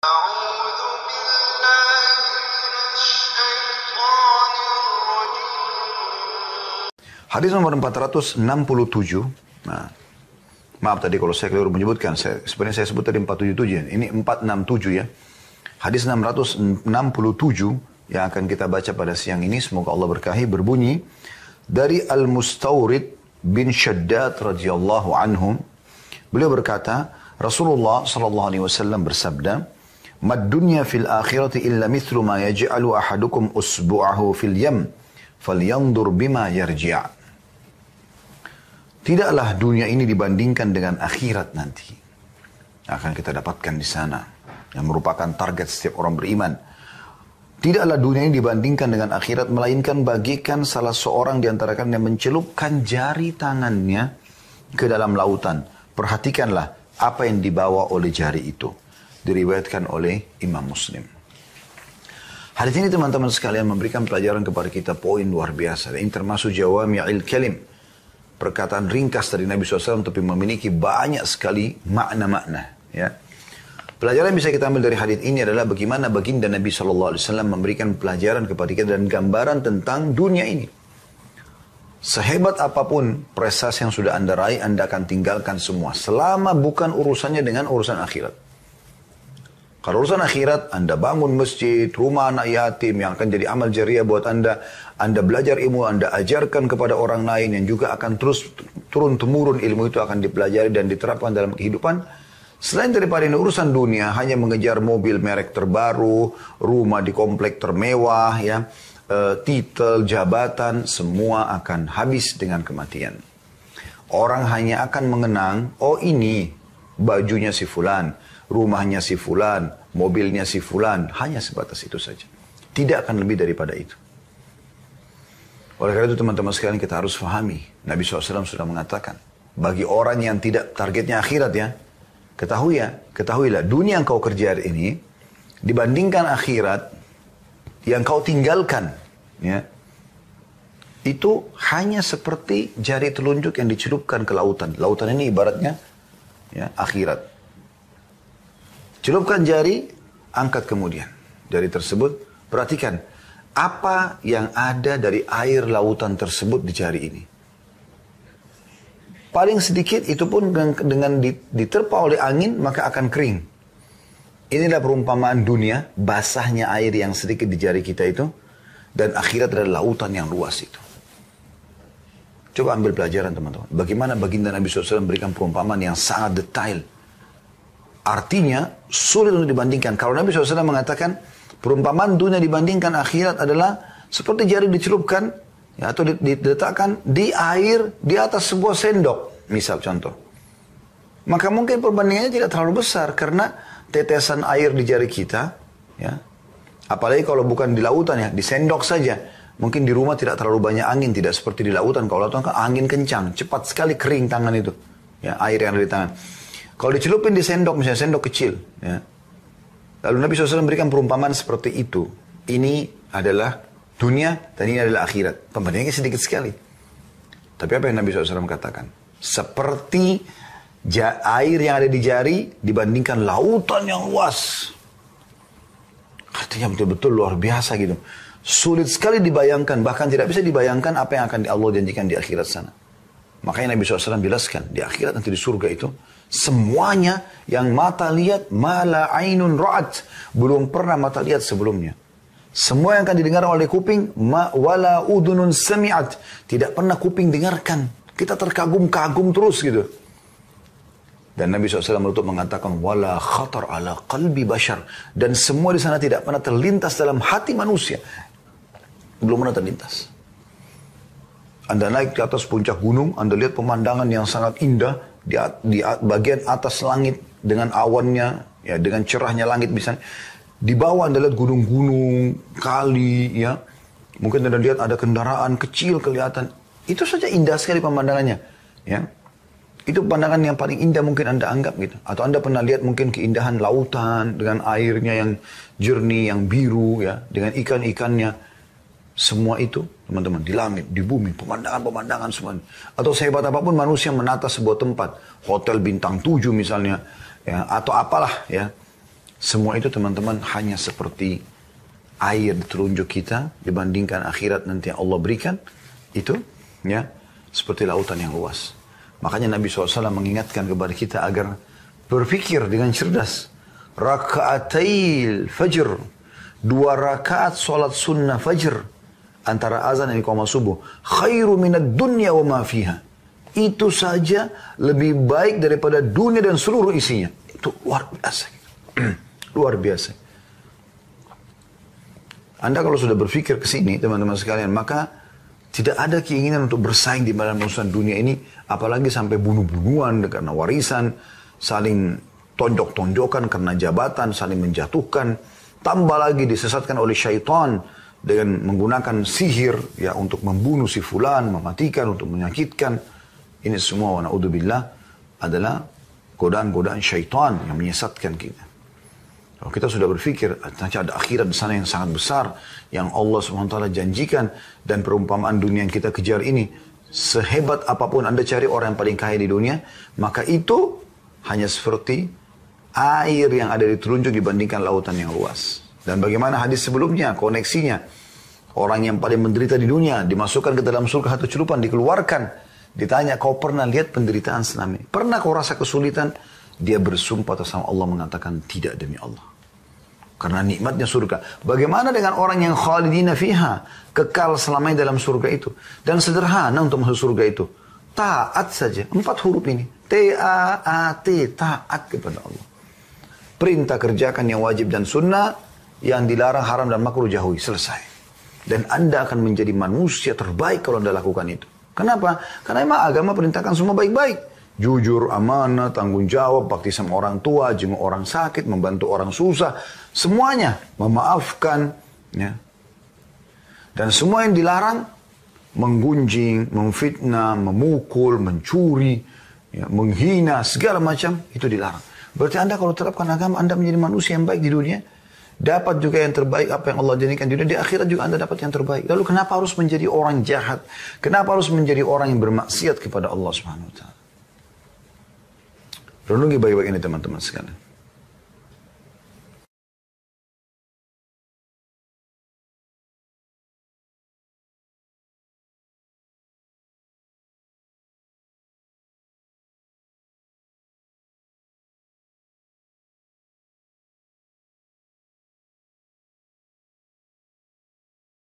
أعوذ بالله من الشيطان الرجيم. Hadis nomor 467. Nah, maaf tadi kalau saya keliru menyebutkan. Sebenarnya saya sebut tadi 477. Ini 467 ya. Hadis 667 yang akan kita baca pada siang ini. Semoga Allah berkahi. Berbunyi dari Al-Mustawrid bin Shaddad radhiyallahu anhum. Beliau berkata, Rasulullah sallallahu alaihi wasallam bersabda, "Mad dunya fil akhirati illa mithlu ma yaj'alu ahadukum usbu'ahu fil yam, falyanzur bima yarji'." Tidaklah dunia ini dibandingkan dengan akhirat nanti. Akan kita dapatkan di sana. Yang merupakan target setiap orang beriman. Tidaklah dunia ini dibandingkan dengan akhirat, melainkan bagikan salah seorang di antara kalian yang mencelupkan jari tangannya ke dalam lautan. Perhatikanlah apa yang dibawa oleh jari itu. Diriwayatkan oleh Imam Muslim. Hadis ini teman-teman sekalian memberikan pelajaran kepada kita poin luar biasa. Ini termasuk jawami'il kalim. Perkataan ringkas dari Nabi SAW tapi memiliki banyak sekali makna-makna. Ya. Pelajaran yang bisa kita ambil dari hadis ini adalah bagaimana baginda Nabi SAW memberikan pelajaran kepada kita dan gambaran tentang dunia ini. Sehebat apapun prestasi yang sudah Anda raih, Anda akan tinggalkan semua. Selama bukan urusannya dengan urusan akhirat. Kalau urusan akhirat, Anda bangun masjid, rumah anak yatim yang akan jadi amal jariah buat Anda belajar ilmu, Anda ajarkan kepada orang lain yang juga akan terus turun-temurun ilmu itu akan dipelajari dan diterapkan dalam kehidupan. Selain daripada ini urusan dunia, hanya mengejar mobil merek terbaru, rumah di komplek termewah, ya, titel, jabatan, semua akan habis dengan kematian. Orang hanya akan mengenang, oh ini bajunya si fulan, rumahnya si fulan, mobilnya si fulan, hanya sebatas itu saja. Tidak akan lebih daripada itu. Oleh karena itu teman-teman sekalian kita harus fahami. Nabi SAW sudah mengatakan, bagi orang yang tidak targetnya akhirat ya, ketahuilah dunia yang kau kerja ini, dibandingkan akhirat yang kau tinggalkan, ya, itu hanya seperti jari telunjuk yang dicelupkan ke lautan. Lautan ini ibaratnya ya, akhirat. Celupkan jari, angkat kemudian. Jari tersebut, perhatikan. Apa yang ada dari air lautan tersebut di jari ini. Paling sedikit, itu pun dengan diterpa oleh angin, maka akan kering. Inilah perumpamaan dunia, basahnya air yang sedikit di jari kita itu. Dan akhirat adalah lautan yang luas itu. Coba ambil pelajaran teman-teman. Bagaimana baginda Nabi SAW memberikan perumpamaan yang sangat detail. Artinya sulit untuk dibandingkan. Kalau Nabi SAW mengatakan perumpamaan dunia dibandingkan akhirat adalah seperti jari dicelupkan ya, atau diletakkan di air di atas sebuah sendok. Misal contoh. Maka mungkin perbandingannya tidak terlalu besar karena tetesan air di jari kita. Ya, apalagi kalau bukan di lautan ya, di sendok saja. Mungkin di rumah tidak terlalu banyak angin. Tidak seperti di lautan. Kalau lautan kan angin kencang. Cepat sekali kering tangan itu. Ya, air yang ada di tangan. Kalau dicelupin di sendok, misalnya sendok kecil. Ya. Lalu Nabi SAW memberikan perumpamaan seperti itu. Ini adalah dunia dan ini adalah akhirat. Pembandingannya sedikit sekali. Tapi apa yang Nabi SAW katakan? Seperti air yang ada di jari dibandingkan lautan yang luas. Artinya betul-betul luar biasa gitu. Sulit sekali dibayangkan. Bahkan tidak bisa dibayangkan apa yang akan Allah janjikan di akhirat sana. Makanya Nabi SAW jelaskan, di akhirat nanti di surga itu, semuanya yang mata lihat, mala ainun ra'at, belum pernah mata lihat sebelumnya. Semua yang akan didengar oleh kuping, wala udunun sami'at, tidak pernah kuping dengarkan. Kita terkagum-kagum terus gitu. Dan Nabi SAW menutup mengatakan, wala khatar ala qalbi bashar. Dan semua di sana tidak pernah terlintas dalam hati manusia. Belum pernah terlintas. Anda naik ke atas puncak gunung, Anda lihat pemandangan yang sangat indah di bagian atas langit dengan awannya, ya, dengan cerahnya langit misalnya. Di bawah Anda lihat gunung-gunung, kali, ya. Mungkin Anda lihat ada kendaraan kecil kelihatan. Itu saja indah sekali pemandangannya, ya. Itu pemandangan yang paling indah mungkin Anda anggap gitu. Atau Anda pernah lihat mungkin keindahan lautan dengan airnya yang jernih, yang biru, ya, dengan ikan-ikannya. Semua itu, teman-teman, di langit, di bumi, pemandangan-pemandangan semua. Atau sehebat apapun manusia menata sebuah tempat, hotel bintang 7 misalnya, ya, atau apalah, ya. Semua itu teman-teman hanya seperti air di telunjuk kita dibandingkan akhirat nanti yang Allah berikan. Itu ya seperti lautan yang luas. Makanya Nabi SAW mengingatkan kepada kita agar berpikir dengan cerdas. Raka'atil fajr. 2 rakaat solat sunnah fajr. Antara azan dan iqamah subuh. Khairu minad dunya wa ma fiha. Itu saja lebih baik daripada dunia dan seluruh isinya. Itu luar biasa. Luar biasa. Anda kalau sudah berpikir ke sini, teman-teman sekalian, maka tidak ada keinginan untuk bersaing di dalam urusan dunia ini, apalagi sampai bunuh-bunuhan karena warisan, saling tonjok-tonjokan karena jabatan, saling menjatuhkan, tambah lagi disesatkan oleh syaitan dengan menggunakan sihir ya untuk membunuh si fulan, mematikan, untuk menyakitkan. Ini semua wa na'udzubillah adalah godaan-godaan syaitan yang menyesatkan kita. Kalau kita sudah berpikir, nanti ada akhirat di sana yang sangat besar, yang Allah SWT janjikan, dan perumpamaan dunia yang kita kejar ini, sehebat apapun Anda cari orang yang paling kaya di dunia, maka itu hanya seperti air yang ada di telunjuk dibandingkan lautan yang luas. Dan bagaimana hadis sebelumnya, koneksinya, orang yang paling menderita di dunia, dimasukkan ke dalam surga satu celupan, dikeluarkan, ditanya, kau pernah lihat penderitaan selama ini? Pernah kau rasa kesulitan? Dia bersumpah atas nama Allah mengatakan, tidak demi Allah. Karena nikmatnya surga. Bagaimana dengan orang yang khalidina fiha, kekal selamanya dalam surga itu? Dan sederhana untuk masuk surga itu. Taat saja. 4 huruf ini. T-A-A-T. Taat kepada Allah. Perintah kerjakan yang wajib dan sunnah, yang dilarang haram dan makruh jauhi. Selesai. Dan Anda akan menjadi manusia terbaik kalau Anda lakukan itu. Kenapa? Karena memang agama perintahkan semua baik-baik. Jujur, amanah, tanggung jawab, bakti sama orang tua, jenguk orang sakit, membantu orang susah. Semuanya. Memaafkan. Ya. Dan semua yang dilarang, menggunjing, memfitnah, memukul, mencuri, ya, menghina, segala macam, itu dilarang. Berarti Anda kalau terapkan agama, Anda menjadi manusia yang baik di dunia. Dapat juga yang terbaik apa yang Allah jadikan di dunia. Di akhirat juga Anda dapat yang terbaik. Lalu kenapa harus menjadi orang jahat? Kenapa harus menjadi orang yang bermaksiat kepada Allah Subhanahu wa ta'ala? Renungi baik-baik ini teman-teman sekalian.